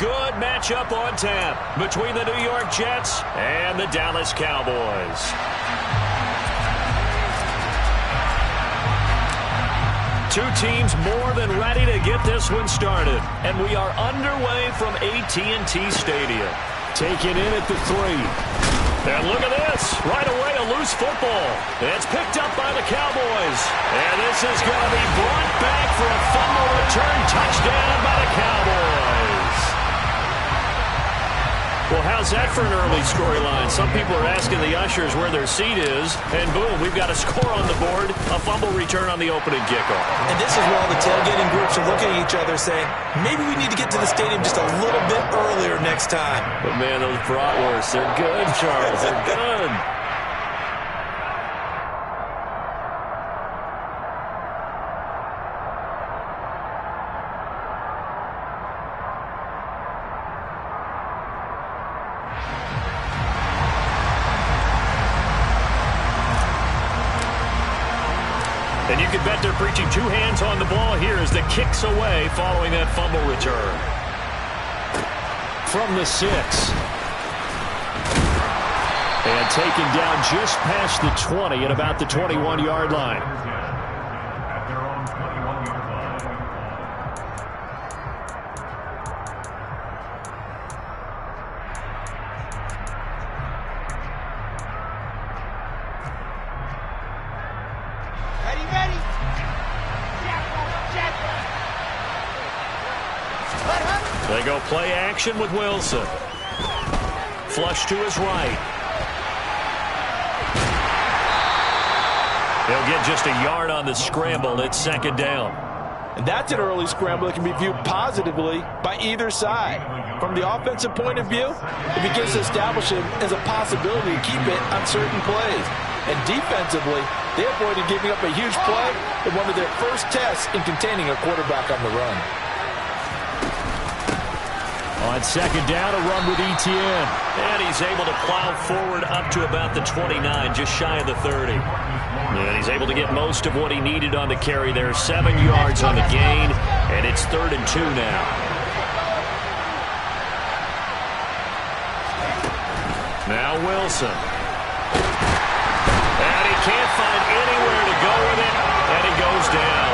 good matchup on tap between the New York Jets and the Dallas Cowboys. Two teams more than ready to get this one started. And we are underway from AT&T Stadium. Taken in at the 3. And look at this. Right away, a loose football. It's picked up by the Cowboys. And this is going to be brought back for a fumble return touchdown by the Cowboys. Well, how's that for an early storyline? Some people are asking the ushers where their seat is. And boom, we've got a score on the board. A fumble return on the opening kickoff. And this is where all the tailgating groups are looking at each other saying, maybe we need to get to the stadium just a little bit earlier next time. But man, those bratwursts, they're good, Charles. They're good. And you can bet they're preaching two hands on the ball here as the kick's away following that fumble return. From the 6. And taken down just past the 20 at about the 21-yard line. They go play action with Wilson. Flush to his right. He'll get just a yard on the scramble. It's second down. And that's an early scramble that can be viewed positively by either side. From the offensive point of view, it begins to establish him as a possibility to keep it on certain plays. And defensively, they avoided giving up a huge play in one of their first tests in containing a quarterback on the run. On second down, a run with Etienne. And he's able to plow forward up to about the 29, just shy of the 30. And he's able to get most of what he needed on the carry there. 7 yards on the gain, and it's 3rd and 2 now. Now Wilson. And he can't find anywhere to go with it, and he goes down.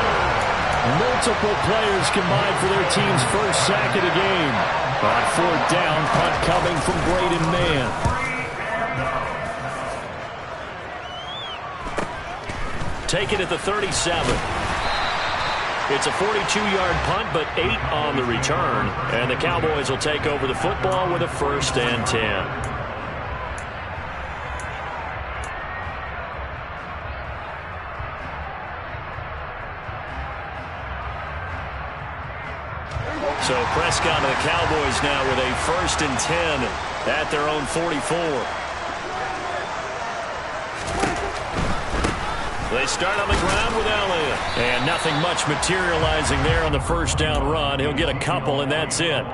Multiple players combined for their team's first sack of the game. On 4th down, punt coming from Braden Mann. Taken at the 37. It's a 42-yard punt, but 8 on the return. And the Cowboys will take over the football with a 1st and 10. So Prescott and the Cowboys now with a 1st and 10 at their own 44. They start on the ground with Elliott. And nothing much materializing there on the 1st down run. He'll get a couple, and that's it.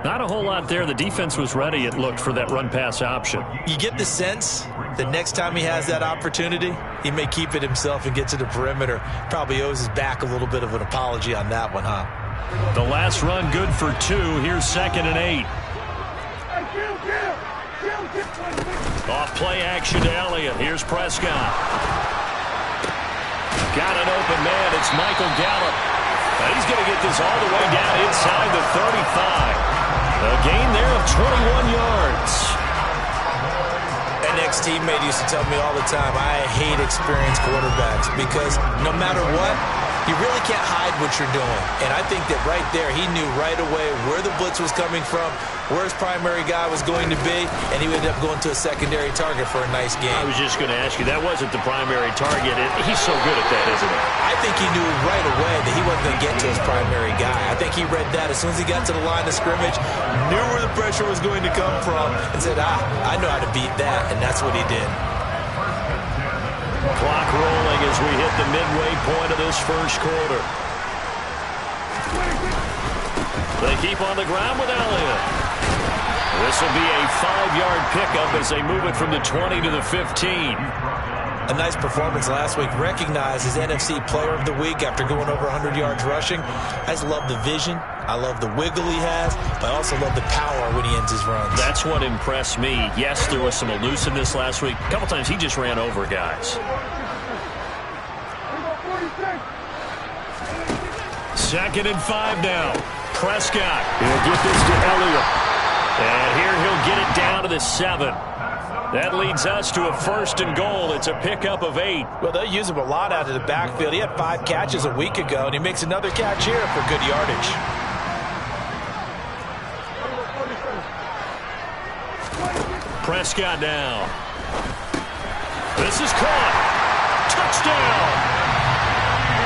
Not a whole lot there. The defense was ready, it looked, for that run-pass option. You get the sense that next time he has that opportunity, he may keep it himself and get to the perimeter. Probably owes his back a little bit of an apology on that one, huh? The last run good for 2. Here's 2nd and 8. Off play action to Elliott. Here's Prescott. Got an open man. It's Michael Gallup. And he's going to get this all the way down inside the 35. A gain there of 21 yards. An ex-teammate used to tell me all the time, I hate experienced quarterbacks because no matter what, you really can't hide what you're doing. And I think that right there, he knew right away where the blitz was coming from, where his primary guy was going to be, and he ended up going to a secondary target for a nice game. I was just going to ask you, that wasn't the primary target. He's so good at that, isn't he? I think he knew right away that he wasn't going to get to his primary guy. I think he read that as soon as he got to the line of scrimmage, knew where the pressure was going to come from, and said, I know how to beat that, and that's what he did. Clock rolling as we hit the midway point of this first quarter. They keep on the ground with Elliott. This will be a 5-yard pickup as they move it from the 20 to the 15. A nice performance last week. Recognized as NFC Player of the Week after going over 100 yards rushing. I just love the vision, I love the wiggle he has, but I also love the power when he ends his runs. That's what impressed me. Yes, there was some elusiveness last week. A couple times he just ran over guys. Second and 5 now. Prescott. He'll get this to Elliott. And here he'll get it down to the 7. That leads us to a 1st and goal. It's a pickup of 8. Well, they use him a lot out of the backfield. He had 5 catches a week ago, and he makes another catch here for good yardage. Prescott now. This is caught. Touchdown.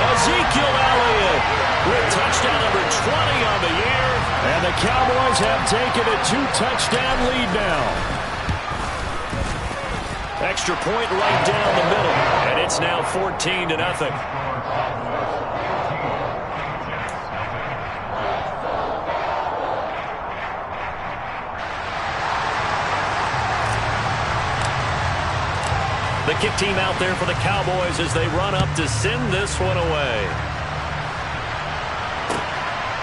Ezekiel Elliott with touchdown number 20 on the year. And the Cowboys have taken a 2-touchdown lead now. Extra point right down the middle. And it's now 14-0. The kick team out there for the Cowboys as they run up to send this one away.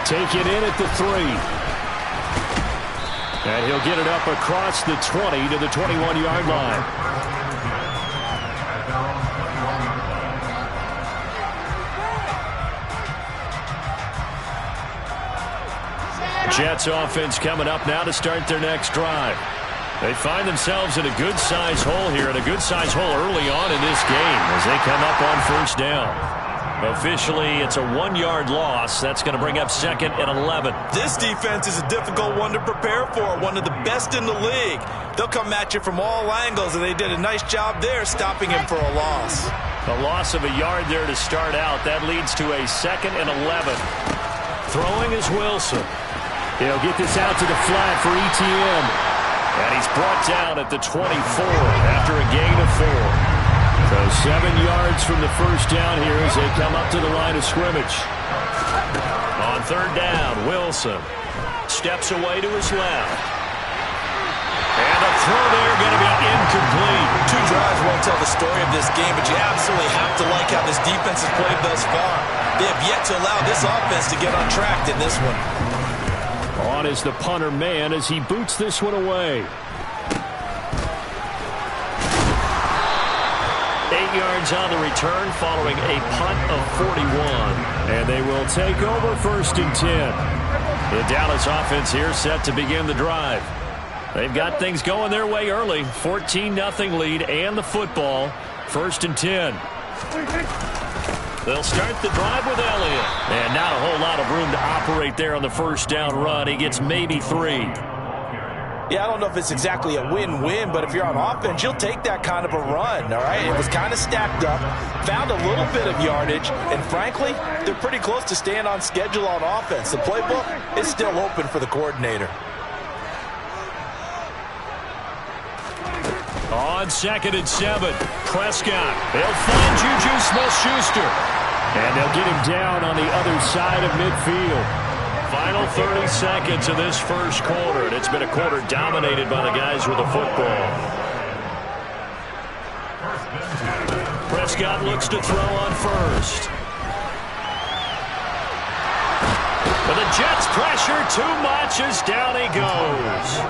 Take it in at the 3. And he'll get it up across the 20 to the 21-yard line. Jets offense coming up now to start their next drive. They find themselves in a good-sized hole here, and a good-sized hole early on in this game as they come up on 1st down. Officially, it's a 1-yard loss. That's going to bring up 2nd and 11. This defense is a difficult one to prepare for, one of the best in the league. They'll come at you from all angles, and they did a nice job there stopping him for a loss. A loss of a yard there to start out. That leads to a 2nd and 11. Throwing is Wilson. He'll get this out to the flat for ETN. And he's brought down at the 24 after a gain of 4. So 7 yards from the 1st down here as they come up to the line of scrimmage. On 3rd down, Wilson steps away to his left. And a throw there going to be incomplete. 2 drives won't tell the story of this game, but you absolutely have to like how this defense has played thus far. They have yet to allow this offense to get on track in this one. On is the punter man as he boots this one away. 8 yards on the return following a punt of 41. And they will take over 1st and 10. The Dallas offense here set to begin the drive. They've got things going their way early. 14-0 lead and the football. 1st and 10. They'll start the drive with Elliott. And not a whole lot of room to operate there on the 1st down run. He gets maybe 3. Yeah, I don't know if it's exactly a win-win, but if you're on offense, you'll take that kind of a run, all right? It was kind of stacked up, found a little bit of yardage, and frankly, they're pretty close to staying on schedule on offense. The playbook is still open for the coordinator. On 2nd and 7, Prescott. They'll find Juju Smith-Schuster. And they'll get him down on the other side of midfield. Final 30 seconds of this 1st quarter, and it's been a quarter dominated by the guys with the football. Prescott looks to throw on 1st. But the Jets pressure too much as down he goes.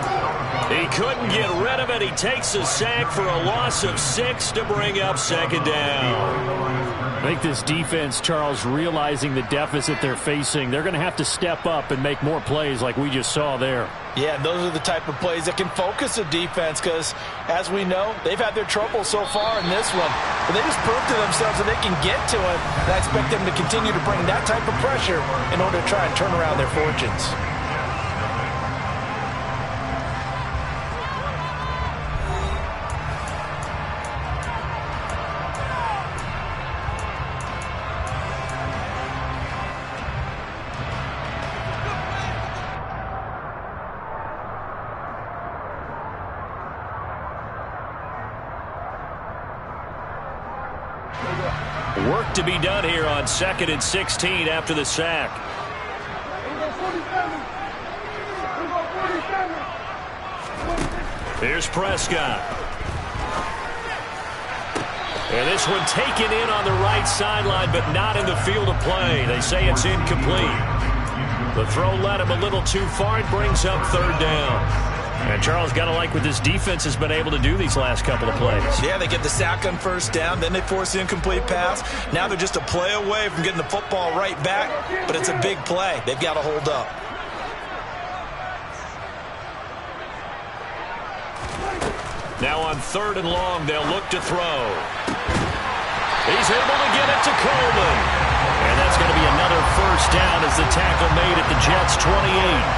He couldn't get rid of it. He takes a sack for a loss of 6 to bring up 2nd down. I think this defense, Charles, realizing the deficit they're facing, they're going to have to step up and make more plays like we just saw there. Yeah, those are the type of plays that can focus a defense because, as we know, they've had their trouble so far in this one. But they just proved to themselves that they can get to it, and I expect them to continue to bring that type of pressure in order to try and turn around their fortunes. Work to be done here on 2nd and 16 after the sack. Here's Prescott. And this one taken in on the right sideline, but not in the field of play. They say it's incomplete. The throw led him a little too far. It brings up third down. And Charles, got to like what this defense has been able to do these last couple of plays. Yeah, they get the sack on first down, then they force the incomplete pass. Now they're just a play away from getting the football right back, but it's a big play. They've got to hold up. Now on 3rd and long, they'll look to throw. He's able to get it to Coleman. And that's going to be another first down as the tackle made at the Jets' 28.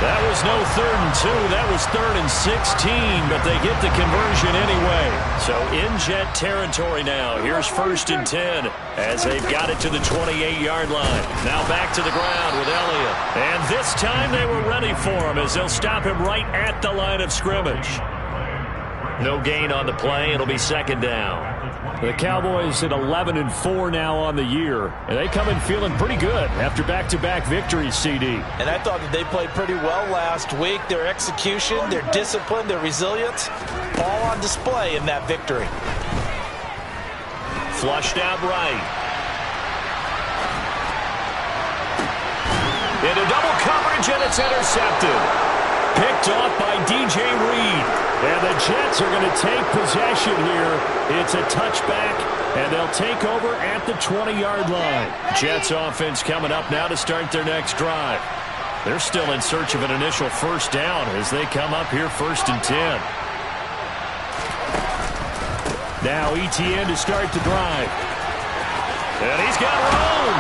That was no 3rd and 2. That was 3rd and 16, but they get the conversion anyway. So in Jet territory now. Here's 1st and 10 as they've got it to the 28-yard line. Now back to the ground with Elliott. And this time they were ready for him as they'll stop him right at the line of scrimmage. No gain on the play. It'll be 2nd down. The Cowboys at 11-4 now on the year, and they come in feeling pretty good after back-to-back victories, CD. And I thought that they played pretty well last week. Their execution, their discipline, their resilience, all on display in that victory. Flushed out right. Into double coverage, and it's intercepted. Picked off by DJ Reed. And the Jets are going to take possession here. It's a touchback, and they'll take over at the 20-yard line. Jets offense coming up now to start their next drive. They're still in search of an initial first down as they come up here 1st and 10. Now ETN to start the drive. And he's got room.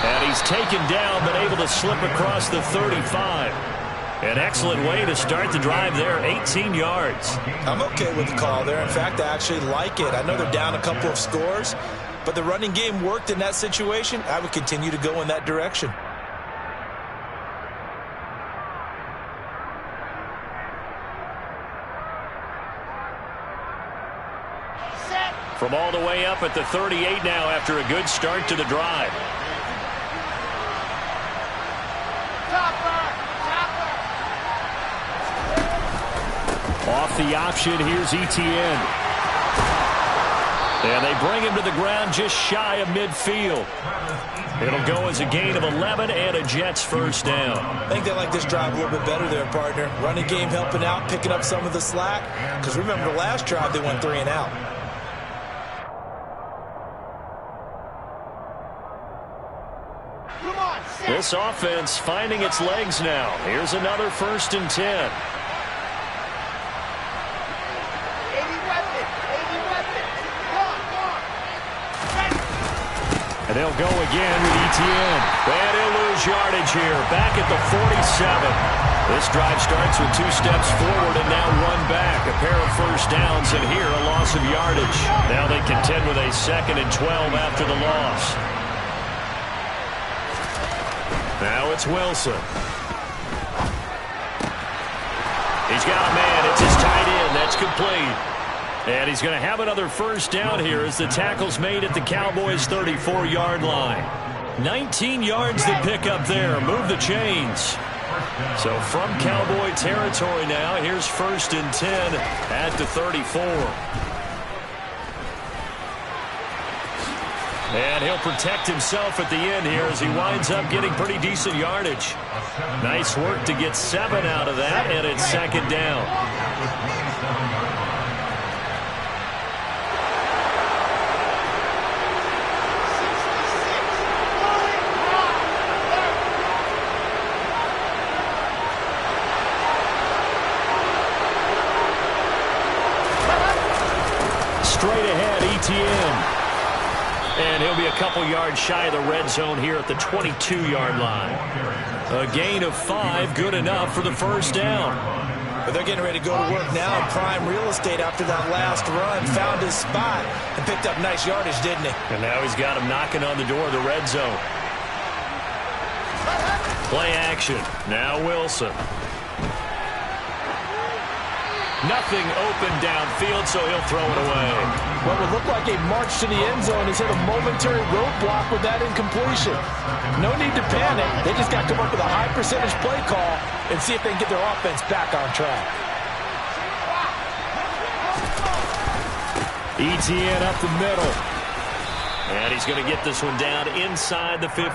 And he's taken down, but able to slip across the 35. An excellent way to start the drive there, 18 yards. I'm okay with the call there. In fact, I actually like it. I know they're down a couple of scores, but the running game worked in that situation. I would continue to go in that direction. From all the way up at the 38 now after a good start to the drive. Off the option, here's ETN. And they bring him to the ground just shy of midfield. It'll go as a gain of 11 and a Jets first down. I think they like this drive a little bit better there, partner. Running game helping out, picking up some of the slack. Because remember, the last drive they went 3 and out. This offense finding its legs now. Here's another 1st and 10. And they'll go again with ETN. And he'll lose yardage here. Back at the 47. This drive starts with 2 steps forward and now 1 back. A pair of first downs, and here a loss of yardage. Now they contend with a 2nd and 12 after the loss. Now it's Wilson. He's got a man. It's his tight end. That's complete. And he's going to have another first down here as the tackle's made at the Cowboys' 34-yard line. 19 yards to pick up there. Move the chains. So from Cowboy territory now, here's 1st and 10 at the 34. And he'll protect himself at the end here as he winds up getting pretty decent yardage. Nice work to get 7 out of that, and it's 2nd down. Straight ahead, ETN. And he'll be a couple yards shy of the red zone here at the 22-yard line. A gain of 5, good enough for the first down. But they're getting ready to go to work now in prime real estate after that last run. Found his spot and picked up nice yardage, didn't he? And now he's got him knocking on the door of the red zone. Play action. Now Wilson. Nothing open downfield, so he'll throw it away. What would look like a march to the end zone has hit a momentary roadblock with that incompletion. No need to panic. They just got to come up with a high percentage play call and see if they can get their offense back on track. ETN up the middle. And he's going to get this one down inside the 15.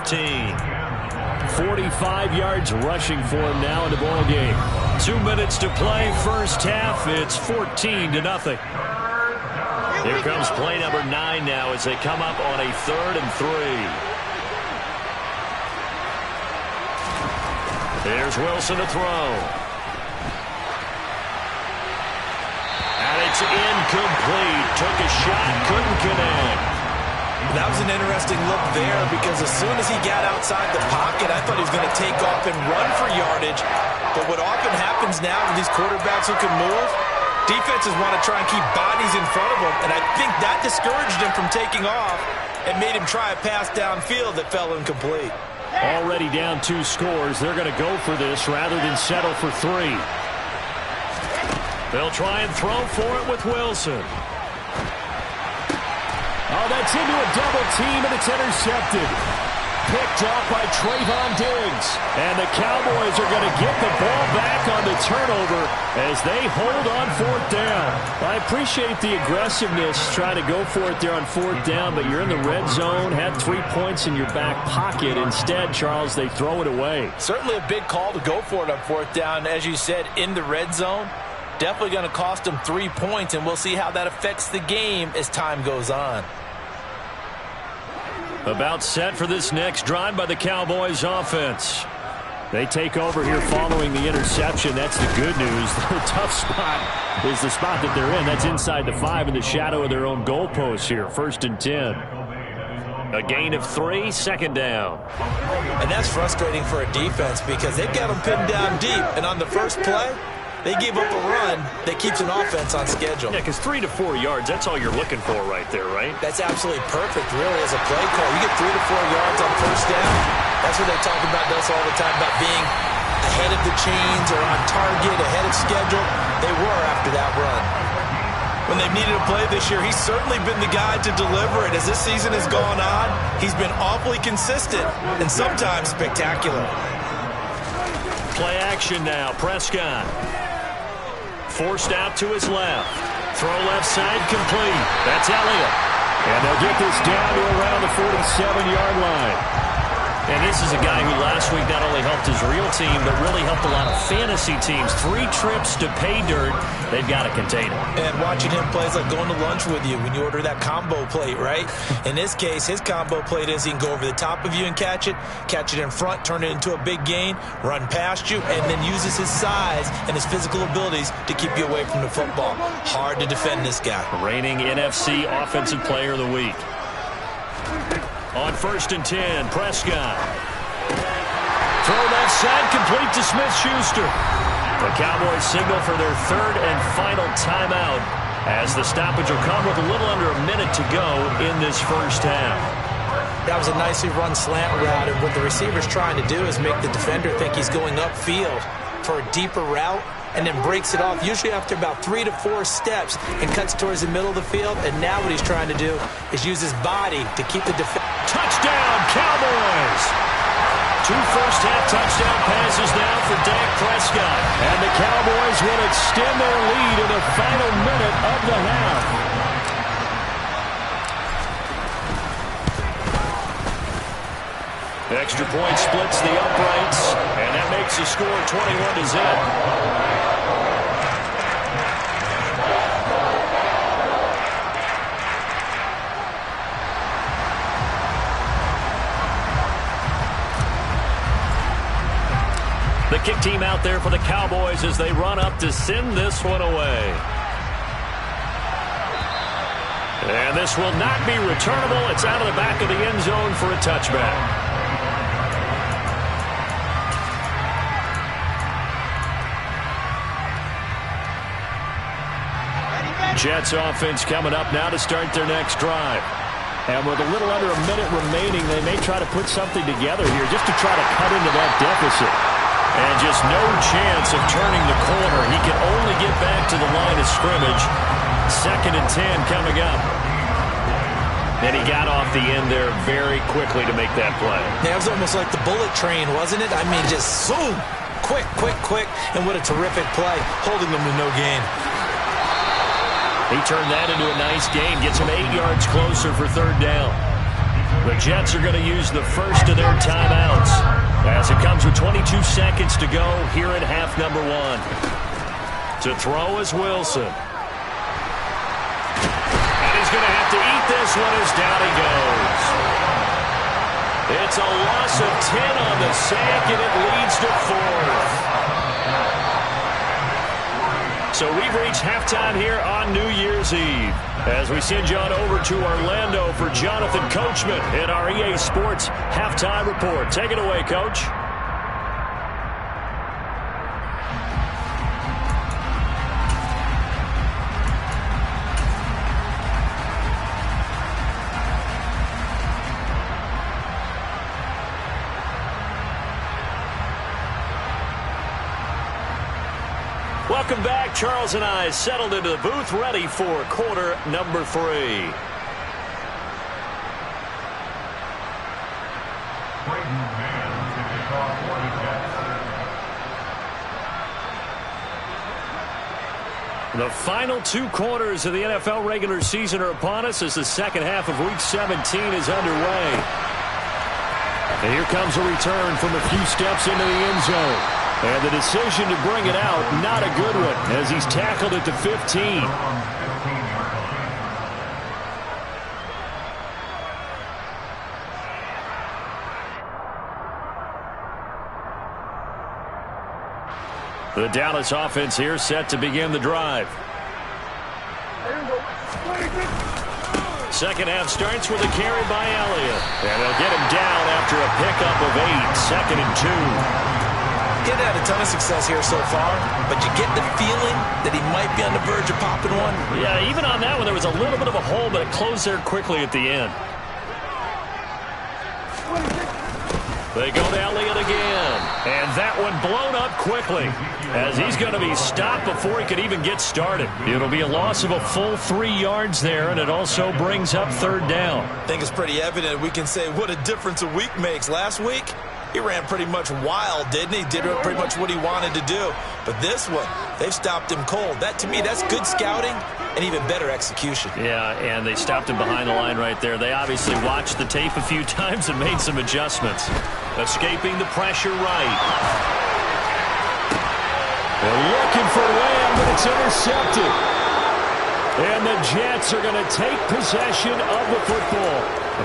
45 yards rushing for him now in the ball game. 2 minutes to play, first half. It's 14-0. Here comes play number 9 now as they come up on a 3rd and 3. Here's Wilson to throw. And it's incomplete. Took a shot, couldn't connect. That was an interesting look there because as soon as he got outside the pocket, I thought he was going to take off and run for yardage. But what often happens now with these quarterbacks who can move, defenses want to try and keep bodies in front of them, and I think that discouraged him from taking off and made him try a pass downfield that fell incomplete. Already down 2 scores. They're going to go for this rather than settle for 3. They'll try and throw for it with Wilson. Oh, that's into a double team, and it's intercepted. Picked off by Trayvon Diggs. And the Cowboys are going to get the ball back on the turnover as they hold on 4th down. I appreciate the aggressiveness trying to go for it there on 4th down, but you're in the red zone, had 3 points in your back pocket. Instead, Charles, they throw it away. Certainly a big call to go for it on 4th down. As you said, in the red zone, definitely going to cost them 3 points, and we'll see how that affects the game as time goes on. About set for this next drive by the Cowboys offense. They take over here following the interception. That's the good news. Their tough spot is the spot that they're in. That's inside the 5 in the shadow of their own goalpost here. 1st and 10. A gain of 3, 2nd down. And that's frustrating for a defense because they've got them pinned down deep. And on the first play, they give up a run that keeps an offense on schedule. Yeah, because 3 to 4 yards, that's all you're looking for right there, right? That's absolutely perfect, really, as a play call. You get 3 to 4 yards on first down. That's what they talk about us all the time, about being ahead of the chains or on target, ahead of schedule. They were after that run. When they've needed a play this year, he's certainly been the guy to deliver it. As this season has gone on, he's been awfully consistent and sometimes spectacular. Play action now, Prescott. Forced out to his left. Throw left side complete. That's Elliott. And they'll get this down to around the 47-yard line. And this is a guy who last week not only helped his real team, but really helped a lot of fantasy teams. 3 trips to pay dirt. They've got to contain him. And watching him play is like going to lunch with you when you order that combo plate, right? In this case, his combo plate is he can go over the top of you and catch it in front, turn it into a big gain, run past you, and then uses his size and his physical abilities to keep you away from the football. Hard to defend this guy. Reigning NFC Offensive Player of the Week. On 1st and 10, Prescott. Throw left side, complete to Smith-Schuster. The Cowboys signal for their 3rd and final timeout as the stoppage will come with a little under a minute to go in this first half. That was a nicely run slant route, and what the receiver's trying to do is make the defender think he's going upfield for a deeper route, and then breaks it off, usually after about 3 to 4 steps, and cuts towards the middle of the field. And now what he's trying to do is use his body to keep the defense. Touchdown, Cowboys! 2 first-half touchdown passes now for Dak Prescott. And the Cowboys will extend their lead in the final minute of the half. Extra point splits the uprights, and that makes the score 21-0. The kick team out there for the Cowboys as they run up to send this one away. And this will not be returnable. It's out of the back of the end zone for a touchback. Jets offense coming up now to start their next drive. And with a little under a minute remaining, they may try to put something together here just to try to cut into that deficit. And just no chance of turning the corner. He can only get back to the line of scrimmage. 2nd and 10 coming up. And he got off the end there very quickly to make that play. Yeah, it was almost like the bullet train, wasn't it? I mean, just zoom. Quick, quick, quick. And what a terrific play, holding them to no gain. He turned that into a nice gain. Gets him 8 yards closer for 3rd down. The Jets are going to use the first of their timeouts. As it comes with 22 seconds to go here in half number one. To throw is Wilson. And he's going to have to eat this one as down he goes. It's a loss of 10 on the sack, and it leads to 4th. So we've reached halftime here on New Year's Eve. As we send you on over to Orlando for Jonathan Coachman in our EA Sports Halftime Report. Take it away, Coach. Welcome back. Charles and I settled into the booth, ready for quarter number 3. The final 2 quarters of the NFL regular season are upon us as the second half of Week 17 is underway. And here comes a return from a few steps into the end zone. And the decision to bring it out, not a good one, as he's tackled at the 15. The Dallas offense here set to begin the drive. Second half starts with a carry by Elliott. And they'll get him down after a pickup of 8, 2nd and 2. He's had a ton of success here so far, but you get the feeling that he might be on the verge of popping one. Yeah, even on that one, there was a little bit of a hole, but it closed there quickly at the end. They go to Elliott again, and that one blown up quickly as he's going to be stopped before he could even get started. It'll be a loss of a full 3 yards there, and it also brings up 3rd down. I think it's pretty evident we can say what a difference a week makes. Last week, he ran pretty much wild, didn't he? Did pretty much what he wanted to do. But this one, they've stopped him cold. That, to me, that's good scouting and even better execution. Yeah, and they stopped him behind the line right there. They obviously watched the tape a few times and made some adjustments. Escaping the pressure right. They're looking for Lamb, but it's intercepted. And the Jets are going to take possession of the football.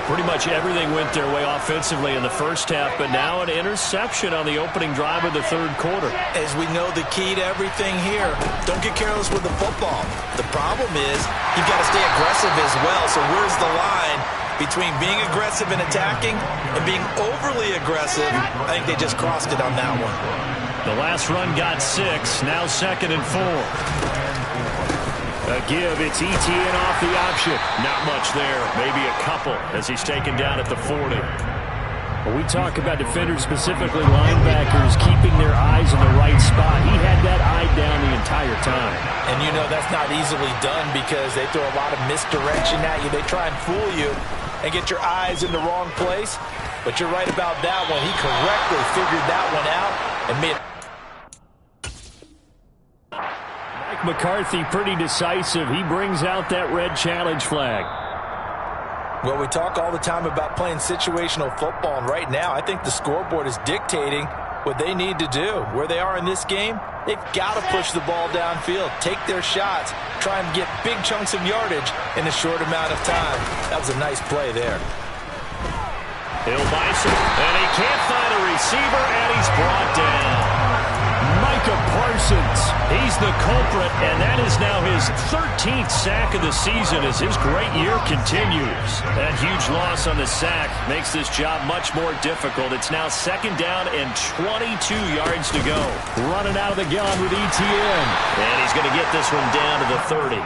Pretty much everything went their way offensively in the first half, but now an interception on the opening drive of the 3rd quarter. As we know, the key to everything here, don't get careless with the football. The problem is you've got to stay aggressive as well. So where's the line between being aggressive and attacking and being overly aggressive? I think they just crossed it on that one. The last run got 6, now 2nd and 4. A give, it's ETN off the option. Not much there, maybe a couple as he's taken down at the 40. When we talk about defenders, specifically linebackers, keeping their eyes in the right spot, he had that eye down the entire time. And you know that's not easily done because they throw a lot of misdirection at you. They try and fool you and get your eyes in the wrong place. But you're right about that one. He correctly figured that one out and made McCarthy pretty decisive. He brings out that red challenge flag. Well, we talk all the time about playing situational football, and right now I think the scoreboard is dictating what they need to do. Where they are in this game, they've got to push the ball downfield, take their shots, try and get big chunks of yardage in a short amount of time. That was a nice play there. Hill Bison, and he can't find a receiver, and he's brought down. Micah Parsons, he's the culprit, and that is now his 13th sack of the season as his great year continues. That huge loss on the sack makes this job much more difficult. It's now 2nd down and 22 yards to go. Running out of the gun with ETN. And he's going to get this one down to the 30.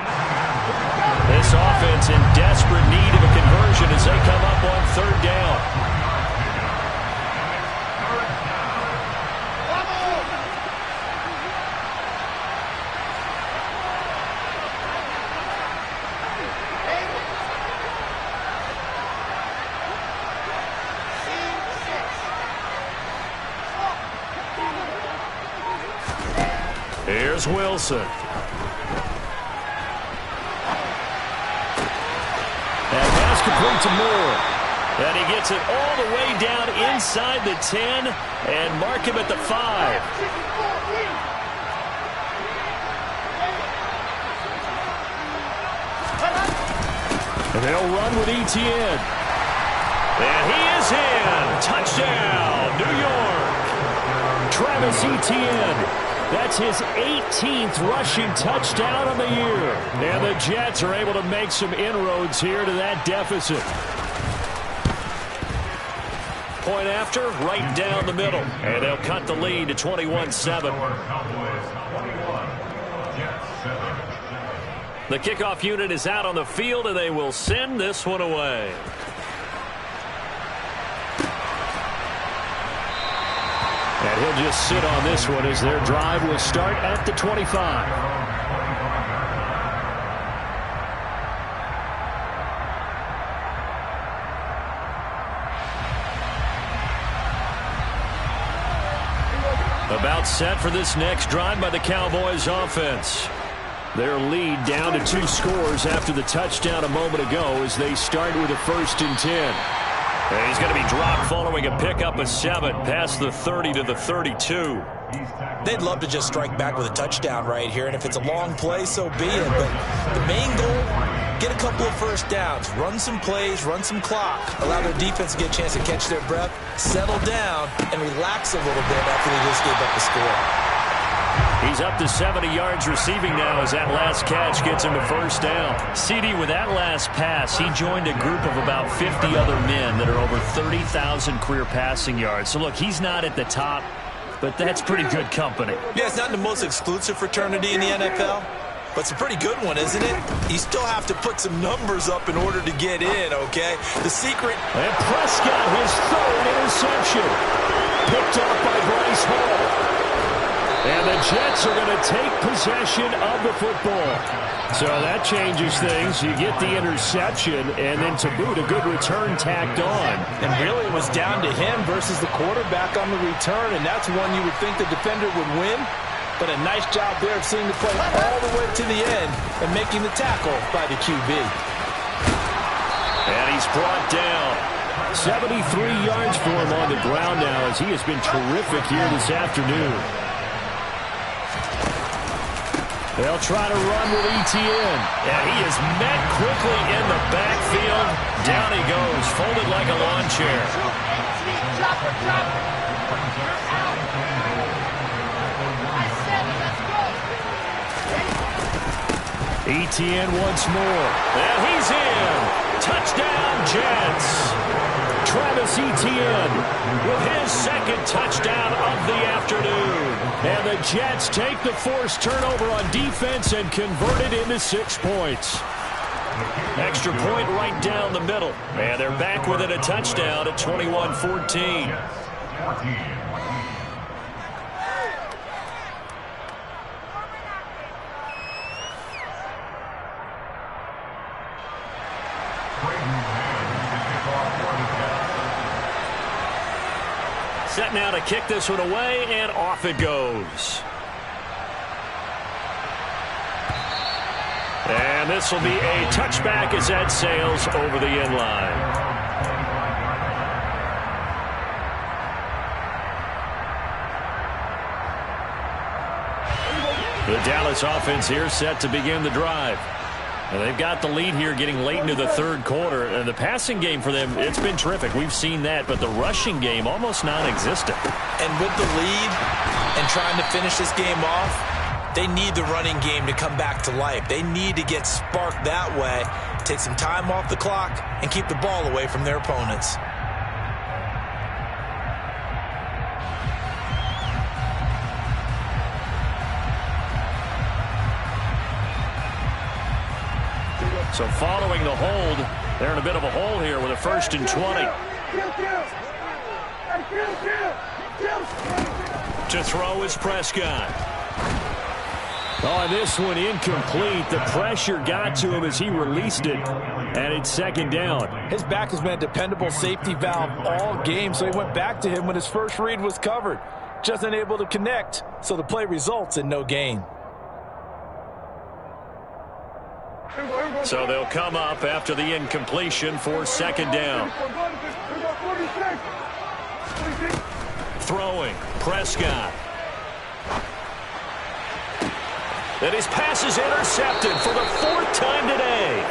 This offense in desperate need of a conversion as they come up on 3rd down. Here's Wilson. And pass complete to Moore. And he gets it all the way down inside the 10 and mark him at the 5. And they'll run with Etienne. And he is in. Touchdown, New York. Travis Etienne. That's his 18th rushing touchdown of the year. And the Jets are able to make some inroads here to that deficit. Point after, right down the middle. And they'll cut the lead to 21-7. The kickoff unit is out on the field, and they will send this one away. And he'll just sit on this one as their drive will start at the 25. About set for this next drive by the Cowboys offense. Their lead down to 2 scores after the touchdown a moment ago as they start with a 1st and 10. And he's going to be dropped following a pickup of 7 past the 30 to the 32. They'd love to just strike back with a touchdown right here, and if it's a long play, so be it. But the main goal, get a couple of first downs, run some plays, run some clock, allow their defense to get a chance to catch their breath, settle down, and relax a little bit after they just gave up the score. He's up to 70 yards receiving now as that last catch gets him to 1st down. CD, with that last pass, he joined a group of about 50 other men that are over 30,000 career passing yards. So, look, he's not at the top, but that's pretty good company. Yeah, it's not the most exclusive fraternity in the NFL, but it's a pretty good one, isn't it? You still have to put some numbers up in order to get in, okay? The secret... And Prescott, his 3rd interception. Picked off by Bryce Hall. And the Jets are going to take possession of the football. So that changes things. You get the interception, and then to boot, a good return tacked on. And really it was down to him versus the quarterback on the return, and that's one you would think the defender would win. But a nice job there of seeing the play all the way to the end and making the tackle by the QB. And he's brought down. 73 yards for him on the ground now as he has been terrific here this afternoon. They'll try to run with Etienne. Yeah, he is met quickly in the backfield. Down he goes, folded like a lawn chair. Etienne once more. And he's in. Touchdown, Jets. Travis Etienne with his 2nd touchdown of the afternoon. And the Jets take the forced turnover on defense and convert it into 6 points. Extra point right down the middle. And they're back within a touchdown at 21-14. Set now to kick this one away, and off it goes. And this will be a touchback as that sails over the end line. The Dallas offense here set to begin the drive. And they've got the lead here getting late into the 3rd quarter. And the passing game for them, it's been terrific. We've seen that. But the rushing game, almost non-existent. And with the lead and trying to finish this game off, they need the running game to come back to life. They need to get sparked that way, take some time off the clock, and keep the ball away from their opponents. So following the hold, they're in a bit of a hole here with a 1st and 20. To throw is Prescott. Oh, this one incomplete. The pressure got to him as he released it, and it's 2nd down. His back has been a dependable safety valve all game, so he went back to him when his first read was covered. Just unable to connect, so the play results in no gain. So they'll come up after the incompletion for second down. Throwing, Prescott. And his pass is intercepted for the 4th time today.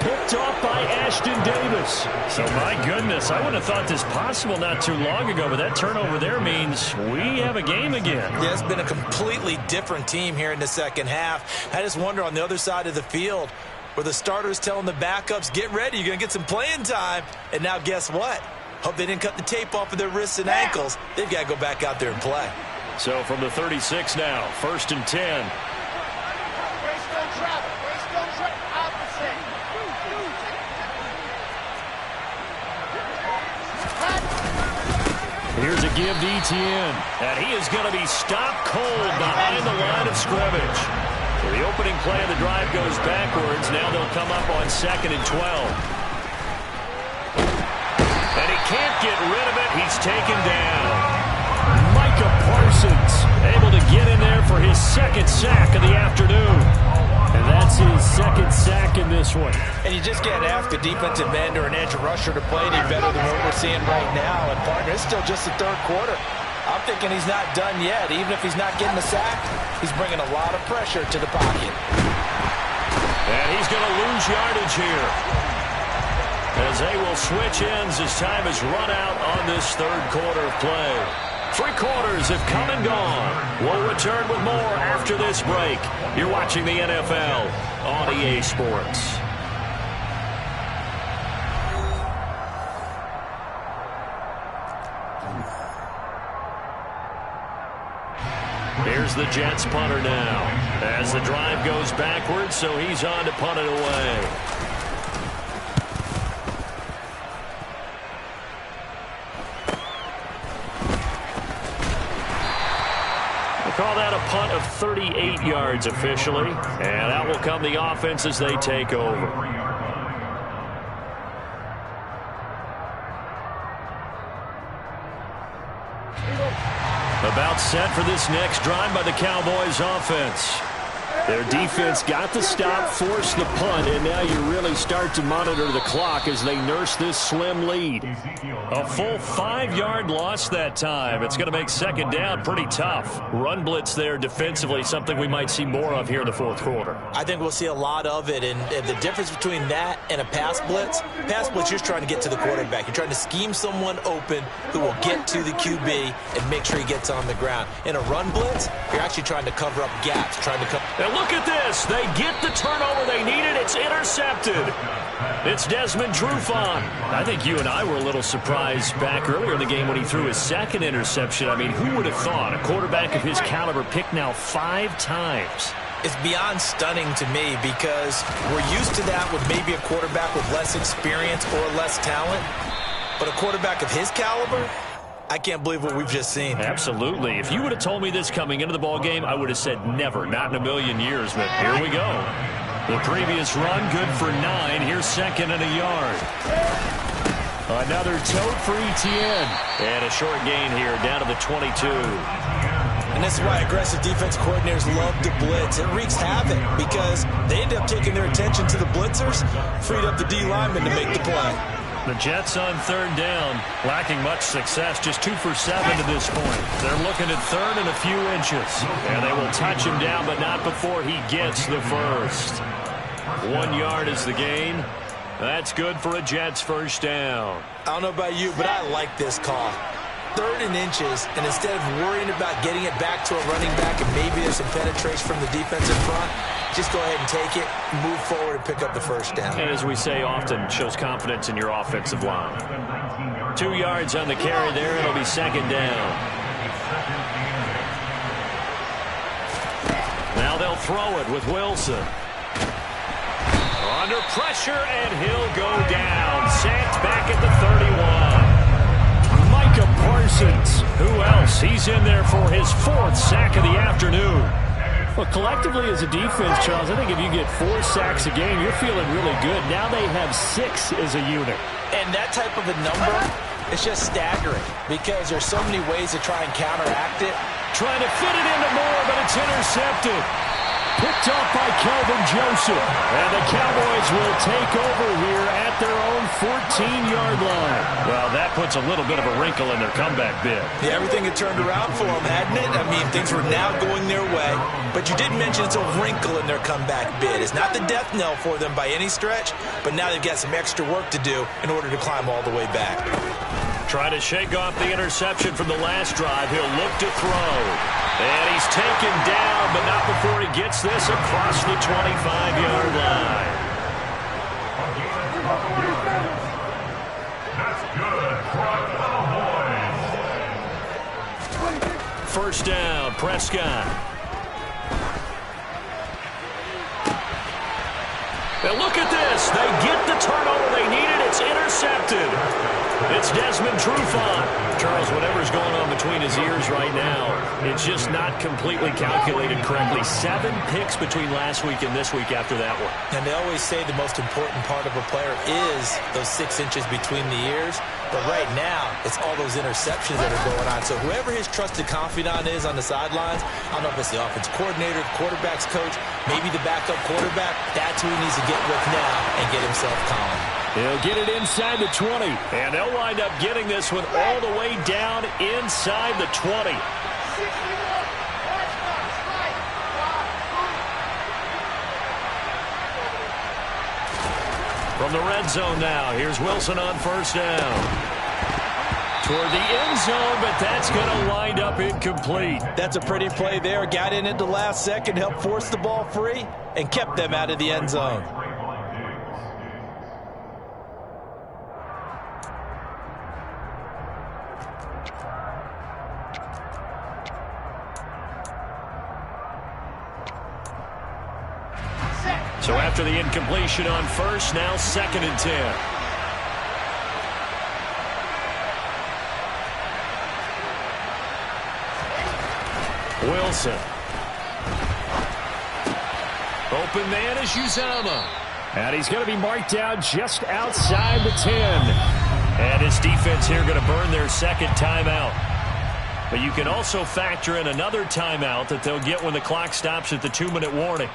Picked off by Ashton Davis. So, my goodness, I wouldn't have thought this possible not too long ago, but that turnover there means we have a game again. Yeah, it's been a completely different team here in the second half. I just wonder on the other side of the field where the starters telling the backups, get ready, you're going to get some playing time. And now guess what? Hope they didn't cut the tape off of their wrists and ankles. They've got to go back out there and play. So, from the 36 now, 1st and 10. Here's a give to Etienne, and he is going to be stopped cold behind the line of scrimmage. So the opening play of the drive goes backwards. Now they'll come up on 2nd and 12. And he can't get rid of it. He's taken down. Micah Parsons able to get in there for his 2nd sack of the afternoon. And that's his 2nd sack in this one. And you just can't ask a defensive end or an edge rusher to play any better than what we're seeing right now. And, partner, it's still just the 3rd quarter. I'm thinking he's not done yet. Even if he's not getting a sack, he's bringing a lot of pressure to the pocket. And he's going to lose yardage here, as they will switch ends as time is run out on this 3rd quarter of play. 3 quarters have come and gone. We'll return with more after this break. You're watching the NFL on EA Sports. Here's the Jets punter now, as the drive goes backwards, so he's on to punt it away. Call that a punt of 38 yards officially, and out will come the offense as they take over. About set for this next drive by the Cowboys offense. Their defense got the stop, forced the punt, and now you really start to monitor the clock as they nurse this slim lead. A full 5-yard loss that time. It's going to make second down pretty tough. Run blitz there defensively, something we might see more of here in the 4th quarter. I think we'll see a lot of it, and the difference between that and a pass blitz, you're trying to get to the quarterback. You're trying to scheme someone open who will get to the QB and make sure he gets on the ground. In a run blitz, you're actually trying to cover up gaps, trying to cover. And look at this. They get the turnover they needed. It's intercepted. It's Desmond Trufant. I think you and I were a little surprised back earlier in the game when he threw his 2nd interception. I mean, who would have thought a quarterback of his caliber picked now 5 times? It's beyond stunning to me because we're used to that with maybe a quarterback with less experience or less talent. But a quarterback of his caliber, I can't believe what we've just seen. Absolutely. If you would have told me this coming into the ballgame, I would have said never, not in a million years. But here we go. The previous run, good for 9. Here's 2nd and a yard. Another tote for Etienne. And a short gain here, down to the 22. And this is why aggressive defense coordinators love to blitz. It wreaks havoc because they end up taking their attention to the blitzers, freed up the D linemen to make the play. The Jets on 3rd down, lacking much success, just 2 for 7 to this point. They're looking at 3rd and a few inches. And they will touch him down, but not before he gets the first. 1 yard is the gain. That's good for a Jets first down. I don't know about you, but I like this call. 3rd and inches, and instead of worrying about getting it back to a running back and maybe there's some penetration from the defensive front, just go ahead and take it, move forward, and pick up the first down. And as we say often, shows confidence in your offensive line. 2 yards on the carry there. It'll be second down. Now they'll throw it with Wilson. Under pressure, and he'll go down. Sacked back at the 31. Micah Parsons. Who else? He's in there for his 4th sack of the afternoon. Well, collectively as a defense, Charles, I think if you get 4 sacks a game, you're feeling really good. Now they have 6 as a unit. And that type of a number, it's just staggering because there's so many ways to try and counteract it. Trying to fit it into Moore, but it's intercepted. picked off by Kelvin Joseph. And the Cowboys will take over here at their own 14-yard line. Well, that puts a little bit of a wrinkle in their comeback bid. Yeah, everything had turned around for them, hadn't it? I mean, things were now going their way. But you did mention it's a wrinkle in their comeback bid. It's not the death knell for them by any stretch, but now they've got some extra work to do in order to climb all the way back. Trying to shake off the interception from the last drive. He'll look to throw. And he's taken down, but not before he gets this across the 25-yard line. That's good for a Cowboys. First down, Prescott. And look at this. They get the turnover they needed. It's intercepted. It's Desmond Trufant. Charles, whatever's going on between his ears right now, it's just not completely calculated correctly. 7 picks between last week and this week after that one. And they always say the most important part of a player is those 6 inches between the ears. But right now, it's all those interceptions that are going on. So whoever his trusted confidant is on the sidelines, I don't know if it's the offense coordinator, the quarterback's coach, maybe the backup quarterback, that's who he needs to get with now and get himself calm. He'll get it inside the 20. And they'll wind up getting this one all the way down inside the 20. From the red zone now, here's Wilson on first down. Toward the end zone, but that's going to wind up incomplete. That's a pretty play there. Got in at the last second, helped force the ball free, and kept them out of the end zone. So after the incompletion on first, now 2nd and 10. Wilson. Open man is Uzomah. And he's going to be marked down just outside the 10. And his defense here going to burn their 2nd timeout. But you can also factor in another timeout that they'll get when the clock stops at the 2-minute warning.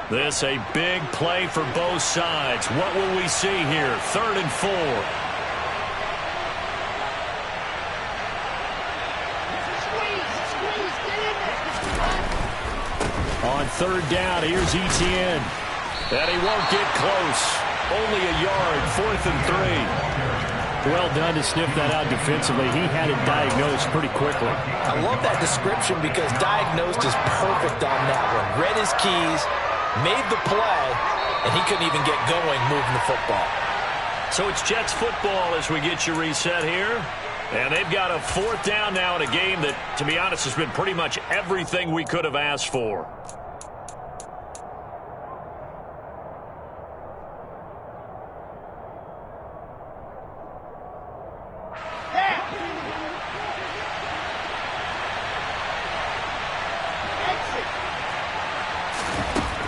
This a big play for both sides. What will we see here? 3rd and 4. On 3rd down, here's Etienne. And he won't get close. Only a yard, 4th and 3. Well done to sniff that out defensively. He had it diagnosed pretty quickly. I love that description because diagnosed is perfect on that one. Read his keys, made the play, and he couldn't even get going moving the football. So it's Jets football as we get you reset here. And they've got a 4th down now in a game that, to be honest, has been pretty much everything we could have asked for.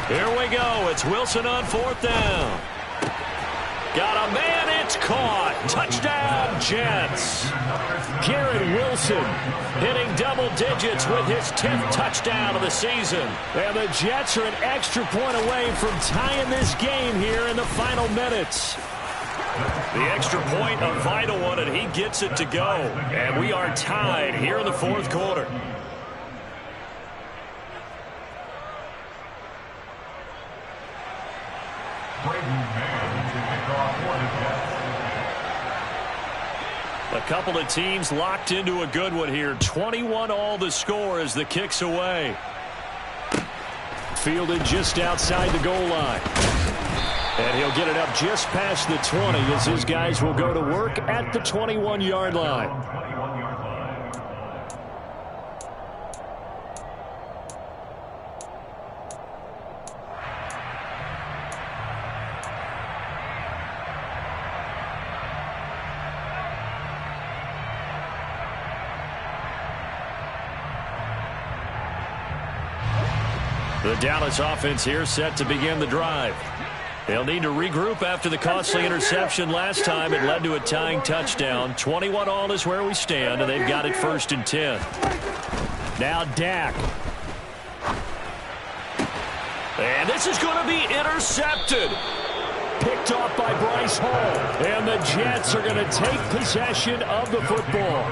Here we go. It's Wilson on 4th down. Got a man. It's caught. Touchdown, Jets. Garrett Wilson Hitting double digits with his 10th touchdown of the season. And the Jets are an extra point away from tying this game here in the final minutes. The extra point, a vital one, and he gets it to go. And we are tied here in the 4th quarter. A couple of teams locked into a good one here. 21 all the score as the kick's away. Fielded just outside the goal line. And he'll get it up just past the 20 as his guys will go to work at the 21-yard line. The Dallas offense here set to begin the drive. They'll need to regroup after the costly interception last time. It led to a tying touchdown. 21-all is where we stand, and they've got it 1st and 10. Now Dak. And this is going to be intercepted. Picked off by Bryce Hall. And the Jets are going to take possession of the football.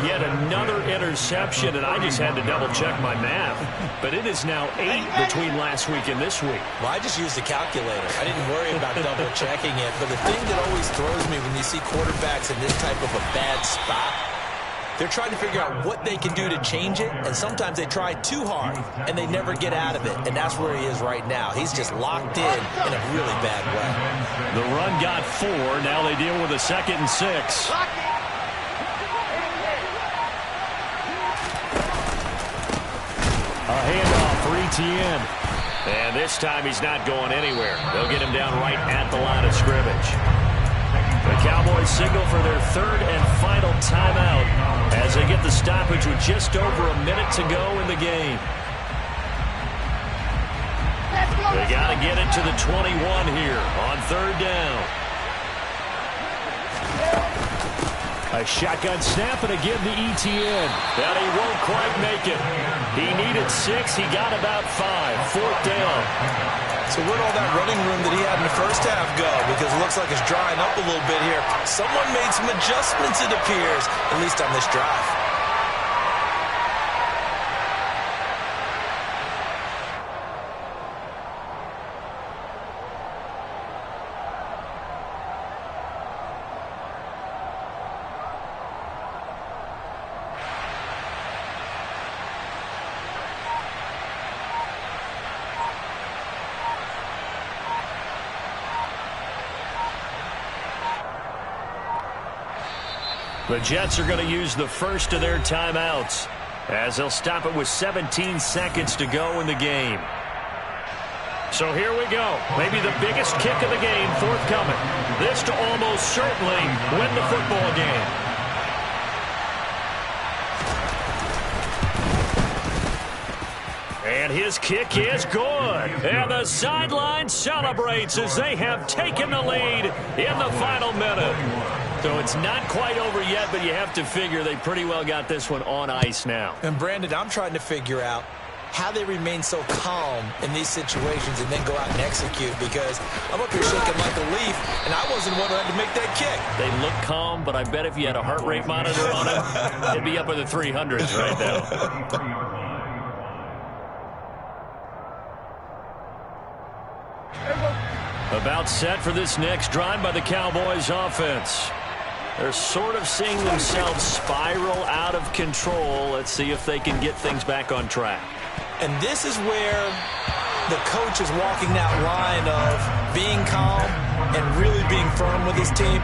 Yet another interception, and I just had to double-check my math. But it is now 8 between last week and this week. Well, I just used a calculator. I didn't worry about double-checking it. But the thing that always throws me when you see quarterbacks in this type of a bad spot, they're trying to figure out what they can do to change it, and sometimes they try too hard, and they never get out of it, and that's where he is right now. He's just locked in a really bad way. The run got 4. Now they deal with a 2nd and 6. A handoff for Etienne. And this time he's not going anywhere. They'll get him down right at the line of scrimmage. The Cowboys signal for their 3rd and final timeout as they get the stoppage with just over a minute to go in the game. They got to get it to the 21 here on 3rd down. A shotgun snap and a give to Etienne. But he won't quite make it. He needed 6. He got about 5. 4th down. So where'd all that running room that he had in the first half go? Because it looks like it's drying up a little bit here. Someone made some adjustments, it appears, at least on this drive. The Jets are going to use the first of their timeouts as they'll stop it with 17 seconds to go in the game. So here we go. Maybe the biggest kick of the game forthcoming. This to almost certainly win the football game. And his kick is good. And the sideline celebrates as they have taken the lead in the final minute. So it's not quite over yet, but you have to figure they pretty well got this one on ice now. And, Brandon, I'm trying to figure out how they remain so calm in these situations and then go out and execute, because I'm up here shaking like a leaf, and I wasn't the one who had to make that kick. They look calm, but I bet if you had a heart rate monitor on it, it'd be up in the 300s right now. About set for this next drive by the Cowboys offense. They're sort of seeing themselves spiral out of control. Let's see if they can get things back on track. And this is where the coach is walking that line of being calm and really being firm with his team.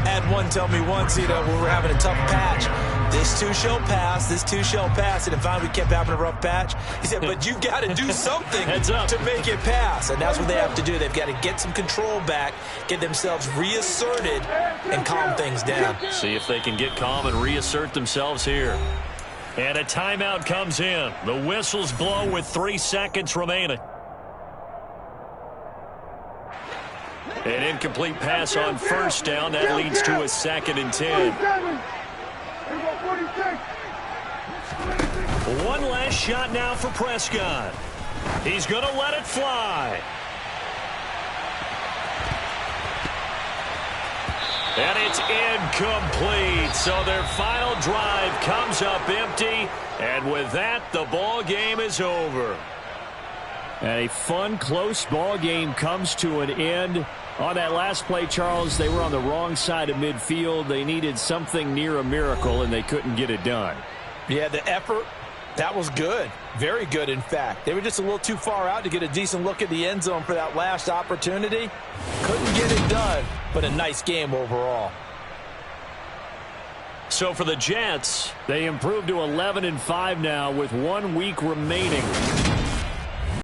I had one tell me once, when we were having a tough patch, this too shall pass, this too shall pass. And then finally we kept having a rough patch. He said, but you've got to do something to make it pass. And that's what they have to do. They've got to get some control back, get themselves reasserted, and calm things down. See if they can get calm and reassert themselves here. And a timeout comes in. The whistles blow with 3 seconds remaining. An incomplete pass on first down. That leads to a 2nd and 10. One last shot now for Prescott. He's going to let it fly. And it's incomplete. So their final drive comes up empty. And with that, the ball game is over. And a fun, close ball game comes to an end. On that last play, Charles, they were on the wrong side of midfield. They needed something near a miracle, and they couldn't get it done. Yeah, the effort, that was good. Very good, in fact. They were just a little too far out to get a decent look at the end zone for that last opportunity. Couldn't get it done, but a nice game overall. So for the Jets, they improved to 11-5 now with 1 week remaining.